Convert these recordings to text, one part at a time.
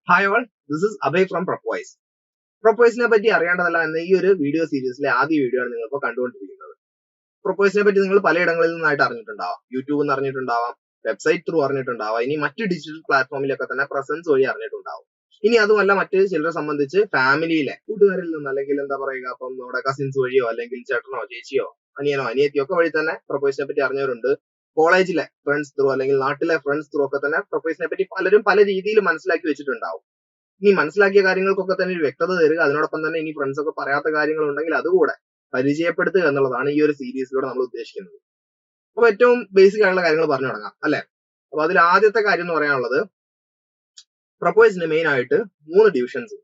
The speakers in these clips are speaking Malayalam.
Hi all, this is Abhay from Prepwise. Prepwise-നെ പറ്റി അറിയേണ്ടതല്ല എന്ന ഈ ഒരു വീഡിയോ സീരീസിലെ ആദ്യ വീഡിയോ ആണ് നിങ്ങൾ ഇപ്പോൾ കണ്ടുകൊണ്ടിരിക്കുന്നത്. Prepwise-നെ പറ്റി നിങ്ങൾ പലയിടങ്ങളിൽ നിന്നായിട്ട് അറിഞ്ഞിട്ടുണ്ടാവാം. യൂട്യൂബിൽ നിന്ന് അറിഞ്ഞിട്ടുണ്ടാവാം, വെബ്സൈറ്റ് ത്രൂ അറിഞ്ഞിട്ടുണ്ടാവാം, ഇനി മറ്റ് ഡിജിറ്റൽ പ്ലാറ്റ്ഫോമിലൊക്കെ തന്നെ പ്രസൻസ് വഴി അറിഞ്ഞിട്ടുണ്ടാവും. ഇനി അതുമല്ല മറ്റ് ചിലരെ സംബന്ധിച്ച് ഫാമിലിയിലെ കൂട്ടുകാരിൽ നിന്ന് അല്ലെങ്കിൽ എന്താ പറയുക, അപ്പം നമ്മുടെ കസിൻസ് വഴിയോ അല്ലെങ്കിൽ ചേട്ടനോ ചേച്ചിയോ അനിയനോ അനിയത്തിയോ ഒക്കെ വഴി തന്നെ പ്രൊപ്പോസിനെ പറ്റി അറിഞ്ഞവരുണ്ട്. കോളേജിലെ ഫ്രണ്ട്സ് ത്രൂ അല്ലെങ്കിൽ നാട്ടിലെ ഫ്രണ്ട്സ് ത്രൂ ഒക്കെ തന്നെ പ്രൊപ്പോസിനെ പറ്റി പലരും പല രീതിയിൽ മനസ്സിലാക്കി വെച്ചിട്ടുണ്ടാവും. ഇനി മനസ്സിലാക്കിയ കാര്യങ്ങൾക്കൊക്കെ തന്നെ ഒരു വ്യക്തത തരിക, അതിനോടൊപ്പം തന്നെ ഇനി ഫ്രണ്ട്സ് ഒക്കെ പറയാത്ത കാര്യങ്ങൾ ഉണ്ടെങ്കിൽ അതുകൂടെ പരിചയപ്പെടുത്തുക എന്നുള്ളതാണ് ഈ ഒരു സീരീസിലൂടെ നമ്മൾ ഉദ്ദേശിക്കുന്നത്. അപ്പൊ ഏറ്റവും ബേസിക് ആയിട്ടുള്ള കാര്യങ്ങൾ പറഞ്ഞു തുടങ്ങാം അല്ലെ. അപ്പൊ അതിൽ ആദ്യത്തെ കാര്യം എന്ന് പറയാനുള്ളത്, പ്രൊപ്പോസിന് മെയിൻ ആയിട്ട് 3 ഡിവിഷൻസ്.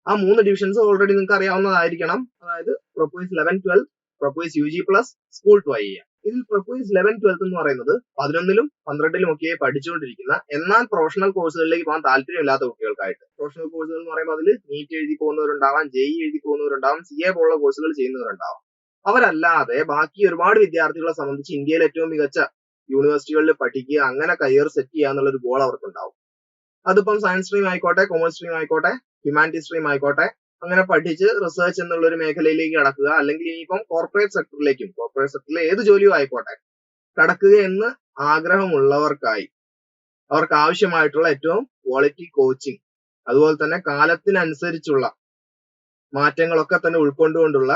ആ 3 ഡിവിഷൻസ് ഓൾറെഡി നിങ്ങൾക്ക് അറിയാവുന്നതായിരിക്കണം. അതായത് propose 11-12, propose UG plus, school to IIM. ഇതിൽ പ്രൊപ്പോസ് 11-12 എന്ന് പറയുന്നത് 11ലും 12ലും ഒക്കെ പഠിച്ചുകൊണ്ടിരിക്കുന്ന എന്നാൽ പ്രൊഫഷണൽ കോഴ്സുകളിലേക്ക് പോകാൻ താല്പര്യമില്ലാത്ത കുട്ടികൾക്കായിട്ട്. പ്രൊഫഷണൽ കോഴ്സുകൾ എന്ന് പറയുമ്പോൾ അതിൽ നീറ്റ് എഴുതി പോകുന്നവരുണ്ടാവാം, JEE എഴുതി പോകുന്നവരുണ്ടാവാം, CA പോലുള്ള കോഴ്സുകൾ ചെയ്യുന്നവരുണ്ടാവാം. അവരല്ലാതെ ബാക്കി ഒരുപാട് വിദ്യാർത്ഥികളെ സംബന്ധിച്ച് ഇന്ത്യയിലെ ഏറ്റവും മികച്ച യൂണിവേഴ്സിറ്റികളിൽ പഠിക്കുക, അങ്ങനെ കരിയർ സെറ്റ് ചെയ്യുക എന്നുള്ളൊരു ഗോൾ അവർക്കുണ്ടാവും. അതിപ്പം സയൻസ് സ്ട്രീം ആയിക്കോട്ടെ, കൊമേഴ്സ് സ്ട്രീം ആയിക്കോട്ടെ, ഹ്യൂമാനിറ്റീസ് സ്ട്രീം ആയിക്കോട്ടെ, അങ്ങനെ പഠിച്ച് റിസർച്ച് എന്നുള്ള ഒരു മേഖലയിലേക്ക് കടക്കുക, അല്ലെങ്കിൽ ഇനിയിപ്പം കോർപ്പറേറ്റ് സെക്ടറിലേക്കും, കോർപ്പറേറ്റ് സെക്ടറിലെ ഏത് ജോലിയും ആയിക്കോട്ടെ കടക്കുക എന്ന് ആഗ്രഹമുള്ളവർക്കായി അവർക്ക് ആവശ്യമായിട്ടുള്ള ഏറ്റവും ക്വാളിറ്റി കോച്ചിങ്, അതുപോലെ തന്നെ കാലത്തിനനുസരിച്ചുള്ള മാറ്റങ്ങളൊക്കെ തന്നെ ഉൾക്കൊണ്ടുകൊണ്ടുള്ള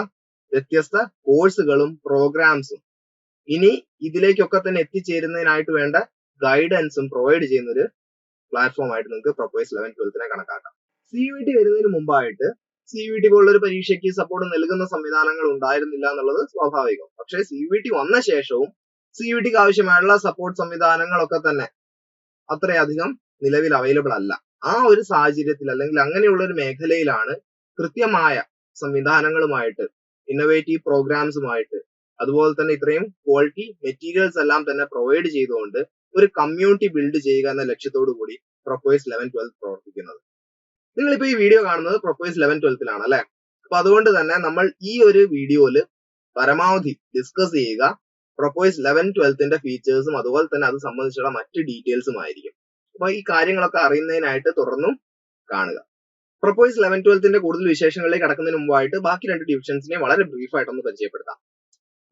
വ്യത്യസ്ത കോഴ്സുകളും പ്രോഗ്രാംസും, ഇനി ഇതിലേക്കൊക്കെ തന്നെ എത്തിച്ചേരുന്നതിനായിട്ട് വേണ്ട ഗൈഡൻസും പ്രൊവൈഡ് ചെയ്യുന്ന ഒരു പ്ലാറ്റ്ഫോം ആയിട്ട് നിങ്ങൾക്ക് പ്രൊപ്പോസ് 11-12 കണക്കാക്കാം. CUET വരുന്നതിന് മുമ്പായിട്ട് CUET പോലുള്ള ഒരു പരീക്ഷയ്ക്ക് സപ്പോർട്ട് നൽകുന്ന സംവിധാനങ്ങൾ ഉണ്ടായിരുന്നില്ല എന്നുള്ളത് സ്വാഭാവികം. പക്ഷേ CUET വന്ന ശേഷവും CUETക്ക് ആവശ്യമായുള്ള സപ്പോർട്ട് സംവിധാനങ്ങളൊക്കെ തന്നെ അത്രയധികം നിലവിൽ അവൈലബിൾ അല്ല. ആ ഒരു സാഹചര്യത്തിൽ അല്ലെങ്കിൽ അങ്ങനെയുള്ള ഒരു മേഖലയിലാണ് കൃത്യമായ സംവിധാനങ്ങളുമായിട്ട്, ഇന്നോവേറ്റീവ് പ്രോഗ്രാംസുമായിട്ട്, അതുപോലെ തന്നെ ഇത്രയും ക്വാളിറ്റി മെറ്റീരിയൽസ് എല്ലാം തന്നെ പ്രൊവൈഡ് ചെയ്തുകൊണ്ട് ഒരു കമ്മ്യൂണിറ്റി ബിൽഡ് ചെയ്യുക എന്ന ലക്ഷ്യത്തോടു കൂടി പ്രൊപ്പോസ് 11-12 പ്രവർത്തിക്കുന്നത്. നിങ്ങളിപ്പോ ഈ വീഡിയോ കാണുന്നത് പ്രൊപ്പോസ് 11-12 അല്ലെ. അപ്പൊ അതുകൊണ്ട് തന്നെ നമ്മൾ ഈ ഒരു വീഡിയോയില് പരമാവധി ഡിസ്കസ് ചെയ്യുക പ്രൊപ്പോസ് 11-12 ഫീച്ചേഴ്സും അതുപോലെ തന്നെ അത് സംബന്ധിച്ചുള്ള മറ്റ് ഡീറ്റെയിൽസും ആയിരിക്കും. അപ്പൊ ഈ കാര്യങ്ങളൊക്കെ അറിയുന്നതിനായിട്ട് തുടർന്നും കാണുക. പ്രൊപ്പോസ് 11-12 കൂടുതൽ വിശേഷങ്ങളിലേക്ക് കടക്കുന്നതിന് മുമ്പായിട്ട് ബാക്കി 2 ഡിവിഷൻസിനെ വളരെ ബ്രീഫായിട്ടൊന്ന് പരിചയപ്പെടുത്താം.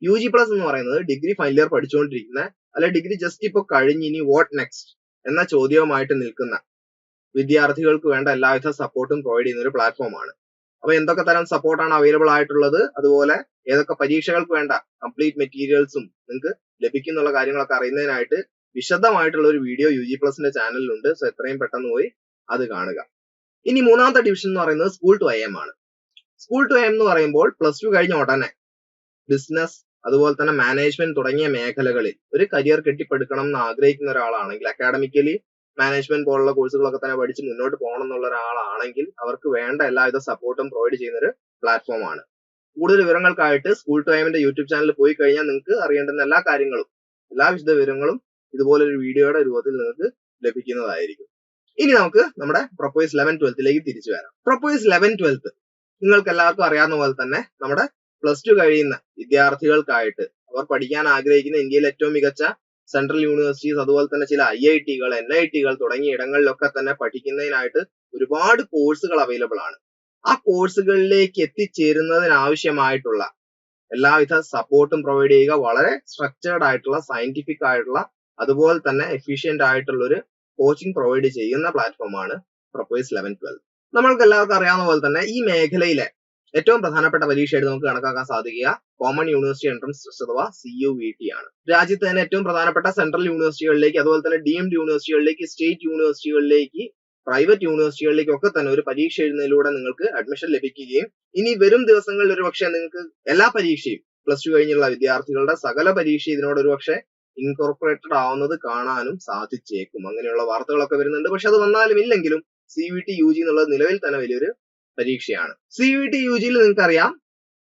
UG പ്ലസ് എന്ന് പറയുന്നത് ഡിഗ്രി ഫൈനൽ ഇയർ പഠിച്ചുകൊണ്ടിരിക്കുന്ന, അല്ലെ ഡിഗ്രി ജസ്റ്റ് ഇപ്പൊ കഴിഞ്ഞ് ഇനി വാട്ട് നെക്സ്റ്റ് എന്ന ചോദ്യവുമായിട്ട് നിൽക്കുന്ന വിദ്യാർത്ഥികൾക്ക് വേണ്ട എല്ലാവിധ സപ്പോർട്ടും പ്രൊവൈഡ് ചെയ്യുന്ന ഒരു പ്ലാറ്റ്ഫോമാണ്. അപ്പൊ എന്തൊക്കെ തരം സപ്പോർട്ടാണ് അവൈലബിൾ ആയിട്ടുള്ളത്, അതുപോലെ ഏതൊക്കെ പരീക്ഷകൾക്ക് വേണ്ട കംപ്ലീറ്റ് മെറ്റീരിയൽസും നിങ്ങൾക്ക് ലഭിക്കുന്നുള്ള കാര്യങ്ങളൊക്കെ അറിയുന്നതിനായിട്ട് വിശദമായിട്ടുള്ള ഒരു വീഡിയോ UG പ്ലസിന്റെ ചാനലിലുണ്ട്. സോ എത്രയും പെട്ടെന്ന് പോയി അത് കാണുക. ഇനി മൂന്നാമത്തെ ഡിവിഷൻ എന്ന് പറയുന്നത് സ്കൂൾ ടു IIM ആണ്. സ്കൂൾ ടു IIM എന്ന് പറയുമ്പോൾ +2 കഴിഞ്ഞ ഉടനെ ബിസിനസ്, അതുപോലെ തന്നെ മാനേജ്മെന്റ് തുടങ്ങിയ മേഖലകളിൽ ഒരു കരിയർ കെട്ടിപ്പടുക്കണം എന്ന് ആഗ്രഹിക്കുന്ന ഒരാളാണെങ്കിൽ, അക്കാഡമിക്കലി മാനേജ്മെന്റ് പോലുള്ള കോഴ്സുകളൊക്കെ തന്നെ പഠിച്ച് മുന്നോട്ട് പോകണം എന്നുള്ള ഒരാളാണെങ്കിൽ അവർക്ക് വേണ്ട എല്ലാവിധ സപ്പോർട്ടും പ്രൊവൈഡ് ചെയ്യുന്ന ഒരു പ്ലാറ്റ്ഫോമാണ്. കൂടുതൽ വിവരങ്ങൾക്കായിട്ട് സ്കൂൾ ടു IIMന്റെ യൂട്യൂബ് ചാനലിൽ പോയി കഴിഞ്ഞാൽ നിങ്ങൾക്ക് അറിയേണ്ടുന്ന എല്ലാ കാര്യങ്ങളും, എല്ലാ വിശദ വിവരങ്ങളും ഇതുപോലൊരു വീഡിയോയുടെ രൂപത്തിൽ നിങ്ങൾക്ക് ലഭിക്കുന്നതായിരിക്കും. ഇനി നമുക്ക് നമ്മുടെ പ്രൊപ്പോസ് 11-12 തിരിച്ചു വരാം. പ്രൊപ്പോസ് 11-12 നിങ്ങൾക്ക് എല്ലാവർക്കും അറിയാവുന്ന പോലെ തന്നെ നമ്മുടെ +2 കഴിയുന്ന വിദ്യാർത്ഥികൾക്കായിട്ട് അവർ പഠിക്കാൻ ആഗ്രഹിക്കുന്ന ഇന്ത്യയിലെ ഏറ്റവും മികച്ച സെൻട്രൽ യൂണിവേഴ്സിറ്റീസ്, അതുപോലെ തന്നെ ചില IITകൾ, NITകൾ തുടങ്ങിയ ഇടങ്ങളിലൊക്കെ തന്നെ പഠിക്കുന്നതിനായിട്ട് ഒരുപാട് കോഴ്സുകൾ അവൈലബിൾ ആണ്. ആ കോഴ്സുകളിലേക്ക് എത്തിച്ചേരുന്നതിനാവശ്യമായിട്ടുള്ള എല്ലാവിധ സപ്പോർട്ടും പ്രൊവൈഡ് ചെയ്യുക, വളരെ സ്ട്രക്ചേർഡ് ആയിട്ടുള്ള, സയന്റിഫിക് ആയിട്ടുള്ള, അതുപോലെ തന്നെ എഫിഷ്യന്റ് ആയിട്ടുള്ള ഒരു കോച്ചിങ് പ്രൊവൈഡ് ചെയ്യുന്ന പ്ലാറ്റ്ഫോമാണ് പ്രൊപ്പോസ് 11-12. നമ്മൾക്ക് എല്ലാവർക്കും അറിയാവുന്ന പോലെ തന്നെ ഈ മേഖലയിലെ ഏറ്റവും പ്രധാനപ്പെട്ട പരീക്ഷയായിട്ട് നമുക്ക് കണക്കാക്കാൻ സാധിക്കുക കോമൺ യൂണിവേഴ്സിറ്റി എൻട്രൻസ് ടെസ്റ്റ് അഥവാ CUET ആണ്. രാജ്യത്ത് തന്നെ ഏറ്റവും പ്രധാനപ്പെട്ട സെൻട്രൽ യൂണിവേഴ്സിറ്റികളിലേക്ക്, അതുപോലെ തന്നെ ഡീംഡ് യൂണിവേഴ്സിറ്റികളിലേക്ക്, സ്റ്റേറ്റ് യൂണിവേഴ്സിറ്റികളിലേക്ക്, പ്രൈവറ്റ് യൂണിവേഴ്സിറ്റികളിലേക്ക് ഒക്കെ തന്നെ ഒരു പരീക്ഷ എഴുതുന്നതിലൂടെ നിങ്ങൾക്ക് അഡ്മിഷൻ ലഭിക്കുകയും ഇനി വരും ദിവസങ്ങളിൽ ഒരുപക്ഷെ നിങ്ങൾക്ക് എല്ലാ പരീക്ഷയും +2 കഴിഞ്ഞുള്ള വിദ്യാർത്ഥികളുടെ സകല പരീക്ഷ ഇതിനോട് ഒരുപക്ഷെ ഇൻകോർപ്പറേറ്റഡ് ആവുന്നത് കാണാനും സാധിച്ചേക്കും. അങ്ങനെയുള്ള വാർത്തകളൊക്കെ വരുന്നുണ്ട്. പക്ഷെ അത് വന്നാലും ഇല്ലെങ്കിലും CUET UG എന്നുള്ളത് നിലവിൽ തന്നെ വലിയൊരു പരീക്ഷയാണ്. CUET UGയിൽ നിങ്ങൾക്കറിയാം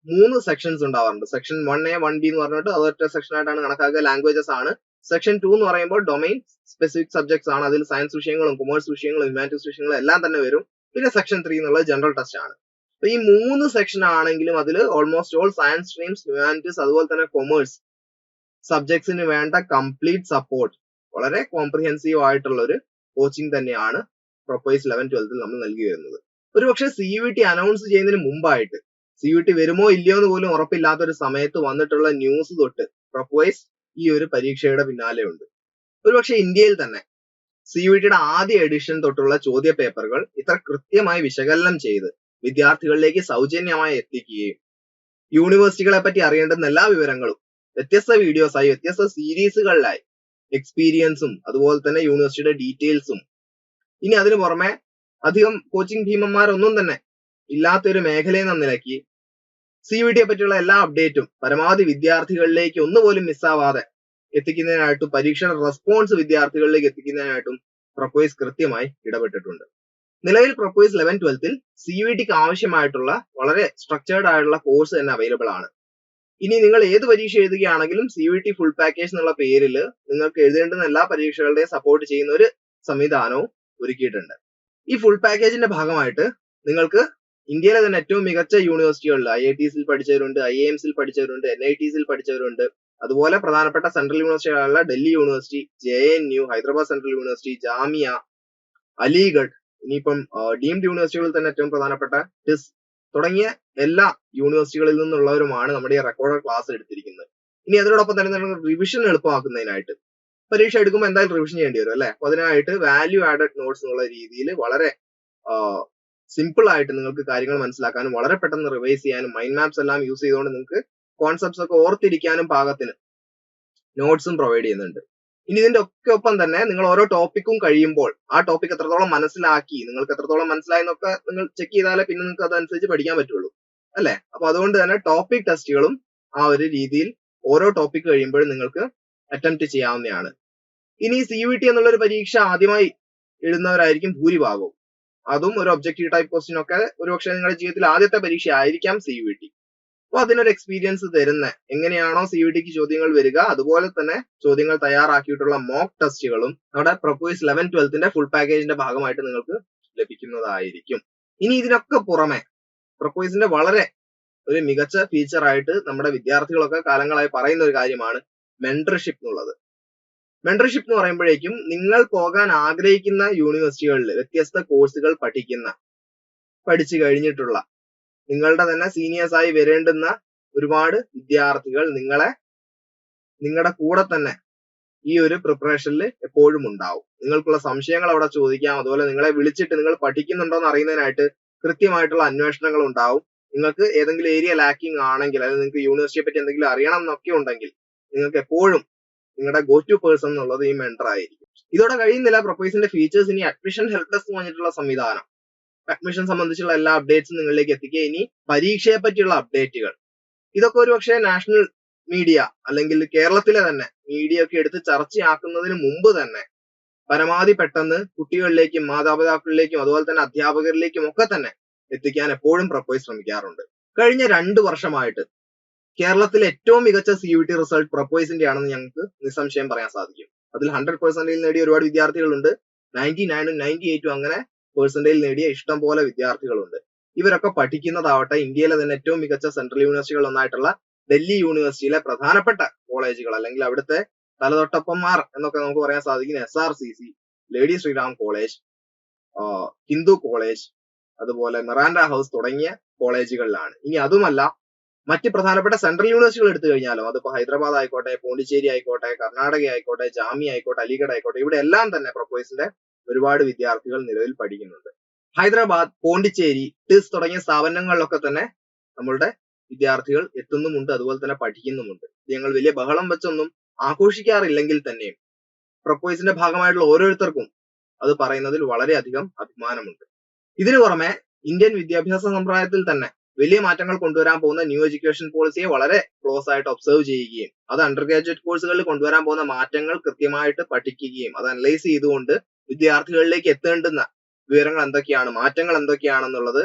3 സെക്ഷൻസ് ഉണ്ടാവാറുണ്ട്. സെക്ഷൻ 1A 1B എന്ന് പറഞ്ഞിട്ട് അതൊറ്റ സെക്ഷൻ ആയിട്ടാണ് കണക്കാക്കുക. ലാംഗ്വേജസ് ആണ്. സെക്ഷൻ 2 എന്ന് പറയുമ്പോൾ ഡൊമൈൻ സ്പെസിഫിക് സബ്ജക്ട്സ് ആണ്. അതിൽ സയൻസ് വിഷയങ്ങളും കൊമേഴ്സ് വിഷയങ്ങളും ഹ്യൂമാനിറ്റീസ് വിഷയങ്ങളും എല്ലാം തന്നെ വരും. പിന്നെ സെക്ഷൻ 3 എന്നുള്ളത് ജനറൽ ടെസ്റ്റ് ആണ്. അപ്പൊ ഈ 3 സെക്ഷൻ ആണെങ്കിലും അതിൽ almost all science streams, humanities, അതുപോലെ തന്നെ കൊമേഴ്സ് സബ്ജക്ട്സിന് വേണ്ട കംപ്ലീറ്റ് സപ്പോർട്ട്, വളരെ കോംപ്രിഹെൻസീവ് ആയിട്ടുള്ള ഒരു കോച്ചിങ് തന്നെയാണ് പ്രൊപ്പോയ്സ് 11-12 നമ്മൾ നൽകി വരുന്നത്. ഒരുപക്ഷെ CUET അനൗൺസ് ചെയ്യുന്നതിന് മുമ്പായിട്ട് CUET വരുമോ ഇല്ലയോ എന്ന് പോലും ഉറപ്പില്ലാത്ത ഒരു സമയത്ത് വന്നിട്ടുള്ള ന്യൂസ് തൊട്ട് പ്രൊപ്പോയ്സ് ഈ ഒരു പരീക്ഷയുടെ പിന്നാലെ ഉണ്ട്. ഒരുപക്ഷെ ഇന്ത്യയിൽ തന്നെ CUETയുടെ ആദ്യ എഡിഷൻ തൊട്ടുള്ള ചോദ്യ പേപ്പറുകൾ ഇത്ര കൃത്യമായി വിശകലനം ചെയ്ത് വിദ്യാർത്ഥികളിലേക്ക് സൗജന്യമായി എത്തിക്കുകയും യൂണിവേഴ്സിറ്റികളെ പറ്റി അറിയേണ്ടുന്ന എല്ലാ വിവരങ്ങളും വ്യത്യസ്ത വീഡിയോസായി വ്യത്യസ്ത സീരീസുകളിലായി എക്സ്പീരിയൻസും അതുപോലെ തന്നെ യൂണിവേഴ്സിറ്റിയുടെ ഡീറ്റെയിൽസും ഇനി അതിനു പുറമെ അധികം കോച്ചിങ് ഭീമന്മാരൊന്നും തന്നെ ഇല്ലാത്തൊരു മേഖലയെന്ന നിലയ്ക്ക് CUETയെ പറ്റിയുള്ള എല്ലാ അപ്ഡേറ്റും പരമാവധി വിദ്യാർത്ഥികളിലേക്ക് ഒന്നുപോലും മിസ്സാവാതെ എത്തിക്കുന്നതിനായിട്ടും പരീക്ഷയുടെ റെസ്പോൺസ് വിദ്യാർത്ഥികളിലേക്ക് എത്തിക്കുന്നതിനായിട്ടും പ്രൊപ്പോയ്സ് കൃത്യമായി ഇടപെട്ടിട്ടുണ്ട്. നിലവിൽ പ്രൊപ്പോയ്സ് 11-12 CUETക്ക് ആവശ്യമായിട്ടുള്ള വളരെ സ്ട്രക്ചേർഡ് ആയിട്ടുള്ള കോഴ്സ് തന്നെ അവൈലബിൾ ആണ്. ഇനി നിങ്ങൾ ഏത് പരീക്ഷ എഴുതുകയാണെങ്കിലും CUET ഫുൾ പാക്കേജ് എന്നുള്ള പേരിൽ നിങ്ങൾക്ക് എഴുതേണ്ടുന്ന എല്ലാ പരീക്ഷകളുടെയും സപ്പോർട്ട് ചെയ്യുന്ന ഒരു സംവിധാനവും ഒരുക്കിയിട്ടുണ്ട്. ഈ ഫുൾ പാക്കേജിന്റെ ഭാഗമായിട്ട് നിങ്ങൾക്ക് ഇന്ത്യയിലെ തന്നെ ഏറ്റവും മികച്ച യൂണിവേഴ്സിറ്റികളിൽ IITs പഠിച്ചവരുണ്ട്, IIMs പഠിച്ചവരുണ്ട്, NITs പഠിച്ചവരുണ്ട്, അതുപോലെ പ്രധാനപ്പെട്ട സെൻട്രൽ യൂണിവേഴ്സിറ്റികളായുള്ള Delhi university, JNU, Hyderabad central university, Jamia, Aligarh, ഇനിയിപ്പം ഡീംഡ് യൂണിവേഴ്സിറ്റികളിൽ തന്നെ ഏറ്റവും പ്രധാനപ്പെട്ട ടിസ് തുടങ്ങിയ എല്ലാ യൂണിവേഴ്സിറ്റികളിൽ നിന്നുള്ളവരുമാണ് നമ്മുടെ ഈ റെക്കോർഡഡ് ക്ലാസ് എടുത്തിരിക്കുന്നത്. ഇനി അതിനോടൊപ്പം തന്നെ നിങ്ങൾ റിവിഷൻ എളുപ്പമാക്കുന്നതിനായിട്ട് പരീക്ഷ എടുക്കുമ്പോൾ എന്തായാലും റിവിഷൻ ചെയ്യേണ്ടി വരും അല്ലെ. അപ്പൊ അതിനായിട്ട് വാല്യൂ ആഡഡ് നോട്ട്സ് എന്നുള്ള രീതിയിൽ വളരെ സിമ്പിൾ ആയിട്ട് നിങ്ങൾക്ക് കാര്യങ്ങൾ മനസ്സിലാക്കാനും വളരെ പെട്ടെന്ന് റിവൈസ് ചെയ്യാനും മൈൻഡ് മാപ്സ് എല്ലാം യൂസ് ചെയ്തുകൊണ്ട് നിങ്ങൾക്ക് കോൺസെപ്റ്റ്സ് ഒക്കെ ഓർത്തിരിക്കാനും പാകത്തിന് നോട്ട്സും പ്രൊവൈഡ് ചെയ്യുന്നുണ്ട്. ഇനി ഇതിന്റെ ഒക്കെ ഒപ്പം തന്നെ നിങ്ങൾ ഓരോ ടോപ്പിക്കും കഴിയുമ്പോൾ ആ ടോപ്പിക് എത്രത്തോളം മനസ്സിലാക്കി, നിങ്ങൾക്ക് എത്രത്തോളം മനസ്സിലായി എന്നൊക്കെ നിങ്ങൾ ചെക്ക് ചെയ്താലേ പിന്നെ നിങ്ങൾക്ക് അതനുസരിച്ച് പഠിക്കാൻ പറ്റുള്ളൂ അല്ലെ. അപ്പൊ അതുകൊണ്ട് തന്നെ ടോപ്പിക് ടെസ്റ്റുകളും ആ ഒരു രീതിയിൽ ഓരോ ടോപ്പിക് കഴിയുമ്പോഴും നിങ്ങൾക്ക് അറ്റംപ്റ്റ് ചെയ്യാവുന്നതാണ്. ഇനി CUET എന്നുള്ളൊരു പരീക്ഷ ആദ്യമായി എഴുതുന്നവരായിരിക്കും ഭൂരിഭാഗവും. അതും ഒരു ഒബ്ജക്റ്റീവ് ടൈപ്പ് ക്വസ്റ്റ്യൻ ഒക്കെ ഒരുപക്ഷെ നിങ്ങളുടെ ജീവിതത്തിൽ ആദ്യത്തെ പരീക്ഷ ആയിരിക്കാം CUET. അപ്പൊ അതിനൊരു എക്സ്പീരിയൻസ് തരുന്ന എങ്ങനെയാണോ CUETക്ക് ചോദ്യങ്ങൾ വരിക അതുപോലെ തന്നെ ചോദ്യങ്ങൾ തയ്യാറാക്കിയിട്ടുള്ള മോക്ക് ടെസ്റ്റുകളും നമ്മുടെ പ്രൊപ്പോയ്സ് 11-12ന്റെ ഫുൾ പാക്കേജിന്റെ ഭാഗമായിട്ട് നിങ്ങൾക്ക് ലഭിക്കുന്നതായിരിക്കും. ഇനി ഇതിനൊക്കെ പുറമെ പ്രൊപ്പോയ്സിന്റെ വളരെ ഒരു മികച്ച ഫീച്ചർ ആയിട്ട് നമ്മുടെ വിദ്യാർത്ഥികളൊക്കെ കാലങ്ങളായി പറയുന്ന ഒരു കാര്യമാണ് മെന്റർഷിപ്പ് എന്നുള്ളത്. മെന്റർഷിപ്പ് എന്ന് പറയുമ്പോഴേക്കും നിങ്ങൾ പോകാൻ ആഗ്രഹിക്കുന്ന യൂണിവേഴ്സിറ്റികളിൽ വ്യത്യസ്ത കോഴ്സുകൾ പഠിച്ചു കഴിഞ്ഞിട്ടുള്ള നിങ്ങളുടെ തന്നെ സീനിയേഴ്സ് ആയി വരേണ്ടുന്ന ഒരുപാട് വിദ്യാർത്ഥികൾ നിങ്ങളുടെ കൂടെ തന്നെ ഈ ഒരു പ്രിപ്പറേഷനിൽ എപ്പോഴും ഉണ്ടാവും. നിങ്ങൾക്കുള്ള സംശയങ്ങൾ അവിടെ ചോദിക്കാം. അതുപോലെ നിങ്ങളെ വിളിച്ചിട്ട് നിങ്ങൾ പഠിക്കുന്നുണ്ടോ എന്ന് അറിയുന്നതിനായിട്ട് കൃത്യമായിട്ടുള്ള അന്വേഷണങ്ങൾ ഉണ്ടാവും. നിങ്ങൾക്ക് ഏതെങ്കിലും ഏരിയ ലാക്കിംഗ് ആണെങ്കിൽ അല്ലെങ്കിൽ നിങ്ങൾക്ക് യൂണിവേഴ്സിറ്റിയെ പറ്റി എന്തെങ്കിലും അറിയണം എന്നൊക്കെ ഉണ്ടെങ്കിൽ നിങ്ങൾക്ക് എപ്പോഴും നിങ്ങളുടെ ഗോ ടു പേഴ്സൺ എന്നുള്ളത് ഈ മെന്റർ ആയിരിക്കും. ഇതോടെ കഴിയുന്നില്ല. പ്രൊപ്പോയ്സിന്റെ ഫീച്ചേഴ്സ് ഇനി അഡ്മിഷൻ ഹെൽപ്പ് ഡെസ്ക് എന്ന് പറഞ്ഞിട്ടുള്ള സംവിധാനം, അഡ്മിഷൻ സംബന്ധിച്ചുള്ള എല്ലാ അപ്ഡേറ്റ്സും നിങ്ങളിലേക്ക് എത്തിക്കുക. ഇനി പരീക്ഷയെ പറ്റിയുള്ള അപ്ഡേറ്റുകൾ, ഇതൊക്കെ ഒരുപക്ഷെ നാഷണൽ മീഡിയ അല്ലെങ്കിൽ കേരളത്തിലെ തന്നെ മീഡിയ ഒക്കെ എടുത്ത് ചർച്ചയാക്കുന്നതിന് മുമ്പ് തന്നെ പരമാവധി പെട്ടെന്ന് കുട്ടികളിലേക്കും മാതാപിതാക്കളിലേക്കും അതുപോലെ തന്നെ അധ്യാപകരിലേക്കും ഒക്കെ തന്നെ എത്തിക്കാൻ എപ്പോഴും പ്രൊപ്പോയ്സ് ശ്രമിക്കാറുണ്ട്. കഴിഞ്ഞ 2 വർഷമായിട്ട് കേരളത്തിലെ ഏറ്റവും മികച്ച CUET റിസൾട്ട് പ്രൊപ്പോയ്സിന്റെ ആണെന്ന് ഞങ്ങൾക്ക് നിസ്സംശയം പറയാൻ സാധിക്കും. അതിൽ 100% നേടിയ ഒരുപാട് വിദ്യാർത്ഥികളുണ്ട്. 99ഉം 98ഉം അങ്ങനെ പെർസെന്റേജ് നേടിയ ഇഷ്ടം പോലെ വിദ്യാർത്ഥികളുണ്ട്. ഇവരൊക്കെ പഠിക്കുന്നതാവട്ടെ ഇന്ത്യയിലെ തന്നെ ഏറ്റവും മികച്ച സെൻട്രൽ യൂണിവേഴ്സിറ്റികൾ ഒന്നായിട്ടുള്ള ഡൽഹി യൂണിവേഴ്സിറ്റിയിലെ പ്രധാനപ്പെട്ട കോളേജുകൾ അല്ലെങ്കിൽ അവിടുത്തെ തലതൊട്ടപ്പന്മാർ എന്നൊക്കെ നമുക്ക് പറയാൻ സാധിക്കുന്ന SRCC, lady Shriram college, Hindu college, അതുപോലെ മിറാൻഡ ഹൗസ് തുടങ്ങിയ കോളേജുകളിലാണ്. ഇനി അതുമല്ല മറ്റ് പ്രധാനപ്പെട്ട സെൻട്രൽ യൂണിവേഴ്സിറ്റികൾ എടുത്തു കഴിഞ്ഞാലും അതിപ്പോ ഹൈദരാബാദ് ആയിക്കോട്ടെ, പോണ്ടിച്ചേരി ആയിക്കോട്ടെ, കർണാടക ആയിക്കോട്ടെ, ജാമിയ ആയിക്കോട്ടെ, അലിഗഡ് ആയിക്കോട്ടെ, ഇവിടെ എല്ലാം തന്നെ പ്രൊപ്പോയ്സിന്റെ ഒരുപാട് വിദ്യാർത്ഥികൾ നിലവിൽ പഠിക്കുന്നുണ്ട്. ഹൈദരാബാദ്, പോണ്ടിച്ചേരി, ടിസ് തുടങ്ങിയ സ്ഥാപനങ്ങളിലൊക്കെ തന്നെ നമ്മളുടെ വിദ്യാർത്ഥികൾ എത്തുന്നുമുണ്ട്, അതുപോലെ തന്നെ പഠിക്കുന്നുമുണ്ട്. ഞങ്ങൾ വലിയ ബഹളം വെച്ചൊന്നും ആഘോഷിക്കാറില്ലെങ്കിൽ തന്നെയും പ്രൊപ്പോയ്സിന്റെ ഭാഗമായിട്ടുള്ള ഓരോരുത്തർക്കും അത് പറയുന്നതിൽ വളരെയധികം അഭിമാനമുണ്ട്. ഇതിനു പുറമെ ഇന്ത്യൻ വിദ്യാഭ്യാസ സമ്പ്രദായത്തിൽ തന്നെ വലിയ മാറ്റങ്ങൾ കൊണ്ടുവരാൻ പോകുന്ന ന്യൂ എഡ്യൂക്കേഷൻ പോളിസിയെ വളരെ ക്ലോസ് ആയിട്ട് ഒബ്സർവ് ചെയ്യുകയും അത് അണ്ടർ ഗ്രാജുവേറ്റ് കോഴ്സുകളിൽ കൊണ്ടുവരാൻ പോകുന്ന മാറ്റങ്ങൾ കൃത്യമായിട്ട് പഠിക്കുകയും അത് അനലൈസ് ചെയ്തുകൊണ്ട് വിദ്യാർത്ഥികളിലേക്ക് എത്തേണ്ടുന്ന വിവരങ്ങൾ എന്തൊക്കെയാണ്, മാറ്റങ്ങൾ എന്തൊക്കെയാണെന്നുള്ളത്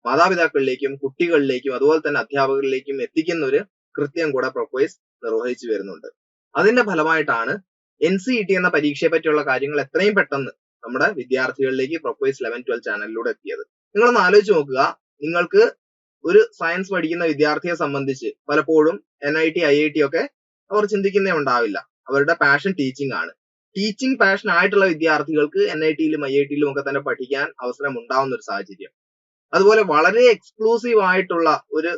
മാതാപിതാക്കളിലേക്കും കുട്ടികളിലേക്കും അതുപോലെ തന്നെ അധ്യാപകരിലേക്കും എത്തിക്കുന്ന ഒരു കൃത്യം കൂടെ പ്രൊപ്പോയ്സ് നിർവഹിച്ചു വരുന്നുണ്ട്. അതിന്റെ ഫലമായിട്ടാണ് NCET എന്ന പരീക്ഷയെ പറ്റിയുള്ള കാര്യങ്ങൾ എത്രയും പെട്ടെന്ന് നമ്മുടെ വിദ്യാർത്ഥികളിലേക്ക് പ്രൊപ്പോയ്സ് 11-12 ചാനലിലൂടെ എത്തിയത്. നിങ്ങളൊന്ന് ആലോചിച്ച് നോക്കുക, നിങ്ങൾക്ക് ഒരു സയൻസ് പഠിക്കുന്ന വിദ്യാർത്ഥിയെ സംബന്ധിച്ച് പലപ്പോഴും NIT, IIT ഒക്കെ അവർ ചിന്തിക്കുന്നേ ഉണ്ടാവില്ല. അവരുടെ പാഷൻ ടീച്ചിങ് ആണ്. ടീച്ചിങ് പാഷൻ ആയിട്ടുള്ള വിദ്യാർത്ഥികൾക്ക് NITയിലും IITയിലും ഒക്കെ തന്നെ പഠിക്കാൻ അവസരം ഉണ്ടാവുന്ന ഒരു സാഹചര്യം. അതുപോലെ വളരെ എക്സ്ക്ലൂസീവ് ആയിട്ടുള്ള ഒരു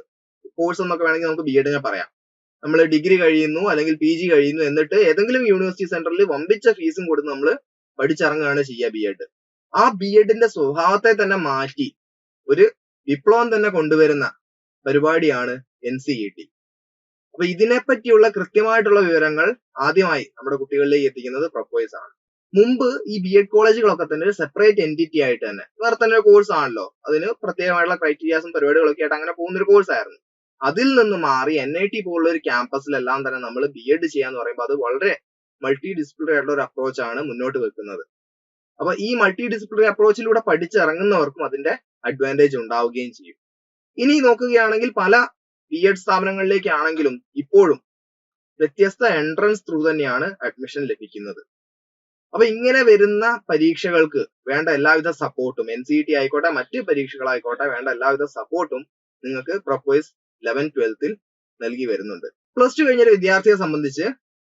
കോഴ്സ് എന്നൊക്കെ വേണമെങ്കിൽ നമുക്ക് B.Edനെ പറയാം. നമ്മൾ ഡിഗ്രി കഴിയുന്നു അല്ലെങ്കിൽ PG കഴിയുന്നു, എന്നിട്ട് ഏതെങ്കിലും യൂണിവേഴ്സിറ്റി സെന്ററിൽ വമ്പിച്ച ഫീസും കൊടുത്ത് നമ്മൾ പഠിച്ചിറങ്ങുകയാണ് ചെയ്യുക B.Ed. ആ B.Edന്റെ സ്വഭാവത്തെ തന്നെ മാറ്റി ഒരു വിപ്ലവം തന്നെ കൊണ്ടുവരുന്ന പരിപാടിയാണ് NCET. അപ്പൊ ഇതിനെപ്പറ്റിയുള്ള കൃത്യമായിട്ടുള്ള വിവരങ്ങൾ ആദ്യമായി നമ്മുടെ കുട്ടികളിലേക്ക് എത്തിക്കുന്നത് Prepwise ആണ്. മുമ്പ് ഈ B.Ed കോളേജുകളൊക്കെ തന്നെ ഒരു സെപ്പറേറ്റ് എൻറ്റിറ്റി ആയിട്ട് തന്നെ വേറെ തന്നെ ഒരു കോഴ്സ് ആണല്ലോ, അതിന് പ്രത്യേകമായിട്ടുള്ള ക്രൈറ്റീരിയാസും പരിപാടികളൊക്കെ ആയിട്ട് അങ്ങനെ പോകുന്ന ഒരു കോഴ്സ് ആയിരുന്നു. അതിൽ നിന്ന് മാറി NIT പോലുള്ള ഒരു ക്യാമ്പസിലെല്ലാം തന്നെ നമ്മൾ B.Ed ചെയ്യാന്ന് പറയുമ്പോൾ അത് വളരെ മൾട്ടി ഡിസിപ്ലിനറി ആയിട്ടുള്ള ഒരു അപ്രോച്ച് ആണ് മുന്നോട്ട് വെക്കുന്നത്. അപ്പൊ ഈ മൾട്ടി ഡിസിപ്ലിനറി അപ്രോച്ചിലൂടെ പഠിച്ചിറങ്ങുന്നവർക്കും അതിന്റെ അഡ്വാൻറ്റേജ് ഉണ്ടാവുകയും ചെയ്യും. ഇനി നോക്കുകയാണെങ്കിൽ പല B.Ed സ്ഥാപനങ്ങളിലേക്കാണെങ്കിലും ഇപ്പോഴും വ്യത്യസ്ത എൻട്രൻസ് ത്രൂ തന്നെയാണ് അഡ്മിഷൻ ലഭിക്കുന്നത്. അപ്പൊ ഇങ്ങനെ വരുന്ന പരീക്ഷകൾക്ക് വേണ്ട എല്ലാവിധ സപ്പോർട്ടും NCET ആയിക്കോട്ടെ മറ്റ് പരീക്ഷകളായിക്കോട്ടെ വേണ്ട എല്ലാവിധ സപ്പോർട്ടും നിങ്ങൾക്ക് Prepwise 11-12 നൽകി വരുന്നുണ്ട്. പ്ലസ് ടു കഴിഞ്ഞൊരു വിദ്യാർത്ഥിയെ സംബന്ധിച്ച്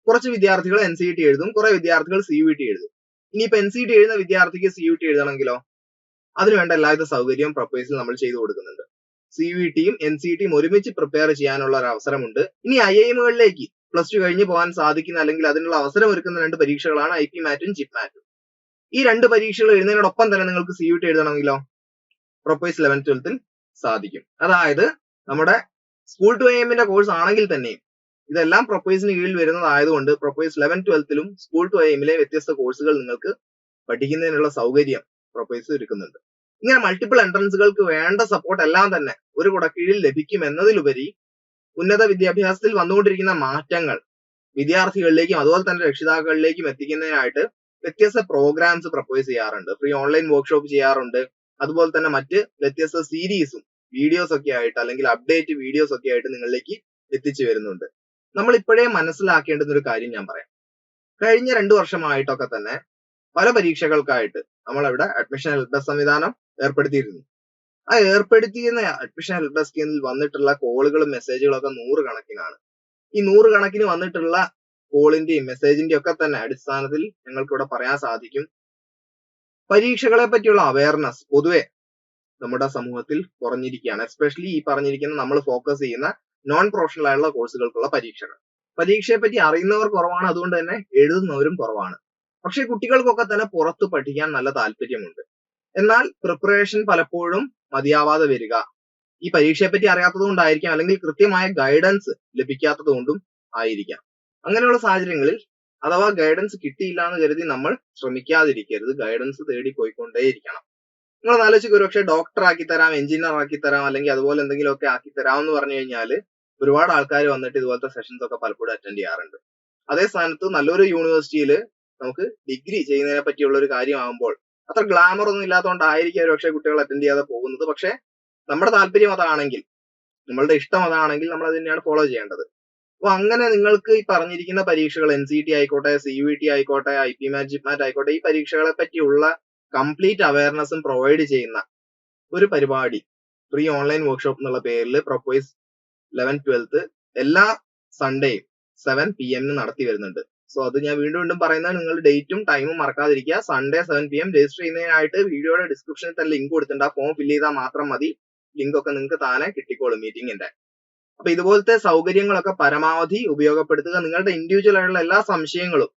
കുറച്ച് വിദ്യാർത്ഥികൾ NCET എഴുതും, കുറെ വിദ്യാർത്ഥികൾ CUET എഴുതും. ഇനിയിപ്പോ NCET എഴുതുന്ന വിദ്യാർത്ഥിക്ക് CUET എഴുതണമെങ്കിലോ അതിന് വേണ്ട എല്ലാവിധ സൗകര്യവും Prepwiseൽ നമ്മൾ ചെയ്തു കൊടുക്കുന്നുണ്ട്. CUETയും NCETയും ഒരുമിച്ച് പ്രിപ്പയർ ചെയ്യാനുള്ള ഒരു അവസരമുണ്ട്. ഇനി IIMകളിലേക്ക് പ്ലസ് ടു കഴിഞ്ഞ് പോകാൻ സാധിക്കുന്ന അല്ലെങ്കിൽ അതിനുള്ള അവസരം ഒരുക്കുന്ന 2 പരീക്ഷകളാണ് IPMATഉം JIPMATഉം. ഈ 2 പരീക്ഷകൾ എഴുതുന്നതിനോടൊപ്പം തന്നെ നിങ്ങൾക്ക് CUET എഴുതണമെങ്കിലോ Prepwise 11-12 സാധിക്കും. അതായത് നമ്മുടെ സ്കൂൾ ടു IIMന്റെ കോഴ്സ് ആണെങ്കിൽ തന്നെയും ഇതെല്ലാം Prepwiseന് കീഴിൽ വരുന്നതായതുകൊണ്ട് Prepwise 11-12ലും സ്കൂൾ ടു IIMലെ വ്യത്യസ്ത കോഴ്സുകൾ നിങ്ങൾക്ക് പഠിക്കുന്നതിനുള്ള സൗകര്യം Prepwise ഒരുക്കുന്നുണ്ട്. ഇങ്ങനെ മൾട്ടിപ്പിൾ എൻട്രൻസുകൾക്ക് വേണ്ട സപ്പോർട്ട് എല്ലാം തന്നെ ഒരു കുടക്കീഴിൽ ലഭിക്കും എന്നതിലുപരി ഉന്നത വിദ്യാഭ്യാസത്തിൽ വന്നുകൊണ്ടിരിക്കുന്ന മാറ്റങ്ങൾ വിദ്യാർത്ഥികളിലേക്കും അതുപോലെ തന്നെ രക്ഷിതാക്കളിലേക്കും എത്തിക്കുന്നതിനായിട്ട് വ്യത്യസ്ത പ്രോഗ്രാംസ് Prepwise ചെയ്യാറുണ്ട്. ഫ്രീ ഓൺലൈൻ വർക്ക്ഷോപ്പ് ചെയ്യാറുണ്ട്. അതുപോലെ തന്നെ മറ്റ് വ്യത്യസ്ത സീരീസും വീഡിയോസ് ഒക്കെ ആയിട്ട് അല്ലെങ്കിൽ അപ്ഡേറ്റ് വീഡിയോസ് ഒക്കെ ആയിട്ട് നിങ്ങളിലേക്ക് എത്തിച്ചു വരുന്നുണ്ട്. നമ്മൾ ഇപ്പോഴേ മനസ്സിലാക്കേണ്ടുന്ന ഒരു കാര്യം ഞാൻ പറയാം. കഴിഞ്ഞ 2 വർഷമായിട്ടൊക്കെ തന്നെ പല പരീക്ഷകൾക്കായിട്ട് നമ്മളവിടെ അഡ്മിഷൻ ഹെൽപ്പ് ഡെസ്ക് സംവിധാനം ഏർപ്പെടുത്തിയിരുന്നു. ആ ഏർപ്പെടുത്തിയിരുന്ന അഡ്മിഷൻ ഹെൽപ്പ് ഡെസ്കിൽ വന്നിട്ടുള്ള കോളുകളും മെസ്സേജുകളും ഒക്കെ 100 കണക്കിനാണ്. ഈ 100 കണക്കിന് വന്നിട്ടുള്ള കോളിന്റെയും മെസ്സേജിന്റെയും ഒക്കെ തന്നെ അടിസ്ഥാനത്തിൽ ഞങ്ങൾക്ക് ഇവിടെ പറയാൻ സാധിക്കും, പരീക്ഷകളെ പറ്റിയുള്ള അവയർനെസ് പൊതുവെ നമ്മുടെ സമൂഹത്തിൽ കുറഞ്ഞിരിക്കുകയാണ്. എസ്പെഷ്യലി ഈ പറഞ്ഞിരിക്കുന്ന നമ്മൾ ഫോക്കസ് ചെയ്യുന്ന നോൺ പ്രൊഫഷണൽ ആയിട്ടുള്ള കോഴ്സുകൾക്കുള്ള പരീക്ഷകൾ. പരീക്ഷയെ പറ്റി അറിയുന്നവർ കുറവാണ്, അതുകൊണ്ട് തന്നെ എഴുതുന്നവരും കുറവാണ്. പക്ഷെ കുട്ടികൾക്കൊക്കെ തന്നെ പുറത്ത് പഠിക്കാൻ നല്ല താല്പര്യമുണ്ട്. എന്നാൽ പ്രിപ്പറേഷൻ പലപ്പോഴും മതിയാവാതെ വരിക ഈ പരീക്ഷയെ പറ്റി അറിയാത്തത് കൊണ്ടായിരിക്കാം, അല്ലെങ്കിൽ കൃത്യമായ ഗൈഡൻസ് ലഭിക്കാത്തത് കൊണ്ടും ആയിരിക്കാം. അങ്ങനെയുള്ള സാഹചര്യങ്ങളിൽ അഥവാ ഗൈഡൻസ് കിട്ടിയില്ല എന്ന് കരുതി നമ്മൾ ശ്രമിക്കാതിരിക്കരുത്, ഗൈഡൻസ് തേടി പോയിക്കൊണ്ടേയിരിക്കണം. നിങ്ങൾ ആലോചിക്കുക, ഒരുപക്ഷെ ഡോക്ടർ ആക്കി തരാം, എഞ്ചിനീയർ ആക്കി തരാം, അല്ലെങ്കിൽ അതുപോലെ എന്തെങ്കിലുമൊക്കെ ആക്കി തരാം എന്ന് പറഞ്ഞു കഴിഞ്ഞാൽ ഒരുപാട് ആൾക്കാർ വന്നിട്ട് ഇതുപോലത്തെ സെഷൻസ് ഒക്കെ പലപ്പോഴും അറ്റൻഡ് ചെയ്യാറുണ്ട്. അതേ സ്ഥാനത്ത് നല്ലൊരു യൂണിവേഴ്സിറ്റിയിൽ നമുക്ക് ഡിഗ്രി ചെയ്യുന്നതിനെ പറ്റിയുള്ള ഒരു കാര്യമാകുമ്പോൾ അത്ര ഗ്ലാമർ ഒന്നും ഇല്ലാത്തതുകൊണ്ടായിരിക്കും ഒരുപക്ഷെ കുട്ടികൾ അറ്റൻഡ് ചെയ്യാതെ പോകുന്നത്. പക്ഷെ നമ്മുടെ താല്പര്യം അതാണെങ്കിൽ, നമ്മളുടെ ഇഷ്ടം അതാണെങ്കിൽ നമ്മൾ അത് തന്നെയാണ് ഫോളോ ചെയ്യേണ്ടത്. അപ്പൊ അങ്ങനെ നിങ്ങൾക്ക് ഈ പറഞ്ഞിരിക്കുന്ന പരീക്ഷകൾ NCET ആയിക്കോട്ടെ, CUET ആയിക്കോട്ടെ, IPMAT, JIPMAT ആയിക്കോട്ടെ, ഈ പരീക്ഷകളെ പറ്റിയുള്ള കംപ്ലീറ്റ് അവയർനെസ്സും പ്രൊവൈഡ് ചെയ്യുന്ന ഒരു പരിപാടി ഫ്രീ ഓൺലൈൻ വർക്ക്ഷോപ്പ് എന്നുള്ള പേരിൽ Prepwise 11-12 എല്ലാ സൺഡേയും 7 PM നടത്തി വരുന്നുണ്ട്. സോ അത് ഞാൻ വീണ്ടും പറയുന്നത്, നിങ്ങൾ ഡേറ്റും ടൈമും മറക്കാതിരിക്കുക. സൺഡേ 7 PM രജിസ്റ്റർ ചെയ്യുന്നതിനായിട്ട് വീഡിയോയുടെ ഡിസ്ക്രിപ്ഷനിൽ തന്നെ ലിങ്ക് കൊടുത്തിട്ടുണ്ട്. ആ ഫോം ഫില്ല് ചെയ്താൽ മാത്രം മതി. ലിങ്ക് ഒക്കെ നിങ്ങൾക്ക് താനെ കിട്ടിക്കോളും മീറ്റിംഗിന്റെ. അപ്പൊ ഇതുപോലത്തെ സൗകര്യങ്ങളൊക്കെ പരമാവധി ഉപയോഗപ്പെടുത്തുക. നിങ്ങളുടെ ഇൻഡിവിജ്വൽ ആയിട്ടുള്ള എല്ലാ സംശയങ്ങളും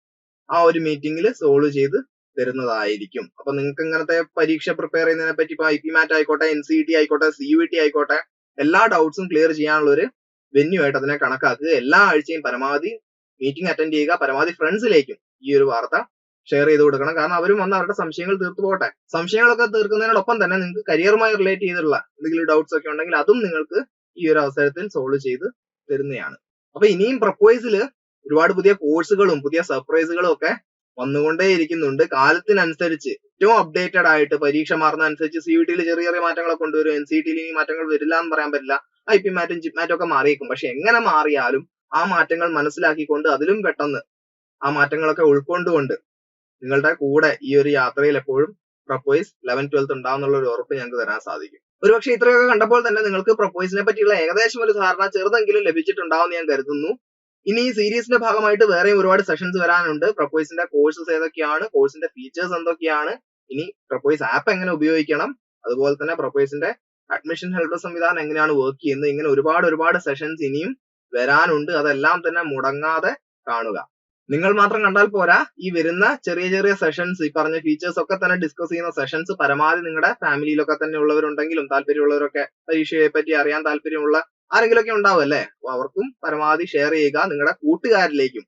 ആ ഒരു മീറ്റിംഗിൽ സോൾവ് ചെയ്ത് തരുന്നതായിരിക്കും. അപ്പൊ നിങ്ങൾക്ക് ഇങ്ങനത്തെ പരീക്ഷ പ്രിപ്പയർ ചെയ്യുന്നതിനെ പറ്റി ഇപ്പൊ IPMAT ആയിക്കോട്ടെ, NCET ആയിക്കോട്ടെ, CUET ആയിക്കോട്ടെ, എല്ലാ ഡൗട്ട്സും ക്ലിയർ ചെയ്യാനുള്ള ഒരു വെന്യൂ ആയിട്ട് അതിനെ കണക്കാക്കുക. എല്ലാ ആഴ്ചയും പരമാവധി മീറ്റിംഗ് അറ്റൻഡ് ചെയ്യുക. പരമാവധി ഫ്രണ്ട്സിലേക്കും ഈ ഒരു വാർത്ത ഷെയർ ചെയ്ത് കൊടുക്കണം. കാരണം അവരും വന്ന് അവരുടെ സംശയങ്ങൾ തീർത്തു പോകട്ടെ. സംശയങ്ങളൊക്കെ തീർക്കുന്നതിനോടൊപ്പം തന്നെ നിങ്ങൾക്ക് കരിയറുമായി റിലേറ്റ് ചെയ്തിട്ടുള്ള എന്തെങ്കിലും ഡൗട്ട്സ് ഒക്കെ ഉണ്ടെങ്കിൽ അതും നിങ്ങൾക്ക് ഈ ഒരു അവസരത്തിൽ സോൾവ് ചെയ്ത് തരുന്നതാണ്. അപ്പൊ ഇനിയും Prepwiseൽ ഒരുപാട് പുതിയ കോഴ്സുകളും പുതിയ സർപ്രൈസുകളും ഒക്കെ വന്നുകൊണ്ടേ ഇരിക്കുന്നുണ്ട്. കാലത്തിനനുസരിച്ച് ഏറ്റവും അപ്ഡേറ്റഡ് ആയിട്ട് പരീക്ഷ മാറുന്ന അനുസരിച്ച് CUETയിൽ ചെറിയ ചെറിയ മാറ്റങ്ങളൊക്കെ കൊണ്ടുവരും. NCETയിൽ ഇനി മാറ്റങ്ങൾ വരില്ല എന്ന് പറയാൻ പറ്റില്ല. IPMATഉം JIPMATഉം ഒക്കെ മാറിയേക്കും. പക്ഷെ എങ്ങനെ മാറിയാലും ആ മാറ്റങ്ങൾ മനസ്സിലാക്കിക്കൊണ്ട് അതിലും പെട്ടെന്ന് ആ മാറ്റങ്ങളൊക്കെ ഉൾക്കൊണ്ടുകൊണ്ട് നിങ്ങളുടെ കൂടെ ഈ ഒരു യാത്രയിൽ എപ്പോഴും Prepwise 11-12 ഉണ്ടാവുന്നുള്ള ഒരു ഉറപ്പ് ഞങ്ങൾക്ക് തരാൻ സാധിക്കും. ഒരുപക്ഷെ ഇത്രയൊക്കെ കണ്ടപ്പോൾ തന്നെ നിങ്ങൾക്ക് Prepwiseനെ പറ്റിയുള്ള ഏകദേശം ഒരു ധാരണ ചെറുതെങ്കിലും ലഭിച്ചിട്ടുണ്ടാവും ഞാൻ കരുതുന്നു. ഇനി ഈ സീരീസിന്റെ ഭാഗമായിട്ട് വേറെയും ഒരുപാട് സെഷൻസ് വരാനുണ്ട്. പ്രപ്പോയ്സിന്റെ കോഴ്സസ് ഏതൊക്കെയാണ്, കോഴ്സിന്റെ ഫീച്ചേഴ്സ് എന്തൊക്കെയാണ്, ഇനി പ്രപ്പോയ്സ് ആപ്പ് എങ്ങനെ ഉപയോഗിക്കണം, അതുപോലെ തന്നെ പ്രപ്പോയ്സിന്റെ അഡ്മിഷൻ ഹെൽപ്പ് സംവിധാനം എങ്ങനെയാണ് വർക്ക് ചെയ്യുന്നത്, ഇങ്ങനെ ഒരുപാട് സെഷൻസ് ഇനിയും വരാനുണ്ട്. അതെല്ലാം തന്നെ മുടങ്ങാതെ കാണുക. നിങ്ങൾ മാത്രം കണ്ടാൽ പോരാ, ഈ വരുന്ന ചെറിയ സെഷൻസ്, ഈ പറഞ്ഞ ഫീച്ചേഴ്സ് ഒക്കെ തന്നെ ഡിസ്കസ് ചെയ്യുന്ന സെഷൻസ് പരമാവധി നിങ്ങളുടെ ഫാമിലിയിലൊക്കെ തന്നെ ഉള്ളവരുണ്ടെങ്കിലും താല്പര്യമുള്ളവരൊക്കെ, പരീക്ഷയെ പറ്റി അറിയാൻ താല്പര്യമുള്ള ആരെങ്കിലുമൊക്കെ ഉണ്ടാവും അല്ലേ, അപ്പൊ അവർക്കും പരമാവധി ഷെയർ ചെയ്യുക. നിങ്ങളുടെ കൂട്ടുകാരിലേക്കും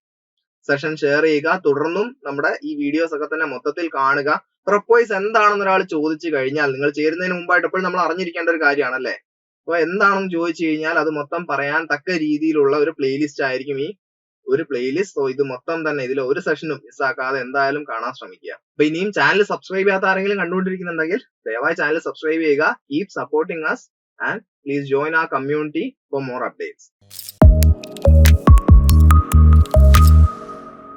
സെഷൻ ഷെയർ ചെയ്യുക. തുടർന്നും നമ്മുടെ ഈ വീഡിയോസ് ഒക്കെ തന്നെ മൊത്തത്തിൽ കാണുക. പ്രപ്പോയ്സ് എന്താണെന്ന് ഒരാൾ ചോദിച്ചു കഴിഞ്ഞാൽ, നിങ്ങൾ ചേരുന്നതിന് മുമ്പായിട്ട് എപ്പോഴും നമ്മൾ അറിഞ്ഞിരിക്കേണ്ട ഒരു കാര്യമാണല്ലേ. അപ്പൊ എന്താണെന്ന് ചോദിച്ചു കഴിഞ്ഞാൽ അത് മൊത്തം പറയാൻ തക്ക രീതിയിലുള്ള ഒരു പ്ലേലിസ്റ്റ് ആയിരിക്കും ഈ ഒരു പ്ലേലിസ്റ്റ്. സോ ഇത് മൊത്തം തന്നെ, ഇതിൽ ഒരു സെഷനും മിസ്സാക്കാതെ എന്തായാലും കാണാൻ ശ്രമിക്കുക. അപ്പൊ ഇനിയും ചാനൽ സബ്സ്ക്രൈബ് ചെയ്യാത്ത ആരെങ്കിലും കണ്ടുകൊണ്ടിരിക്കുന്നുണ്ടെങ്കിൽ ദയവായി ചാനൽ സബ്സ്ക്രൈബ് ചെയ്യുക. Keep supporting us and please join our community for more updates.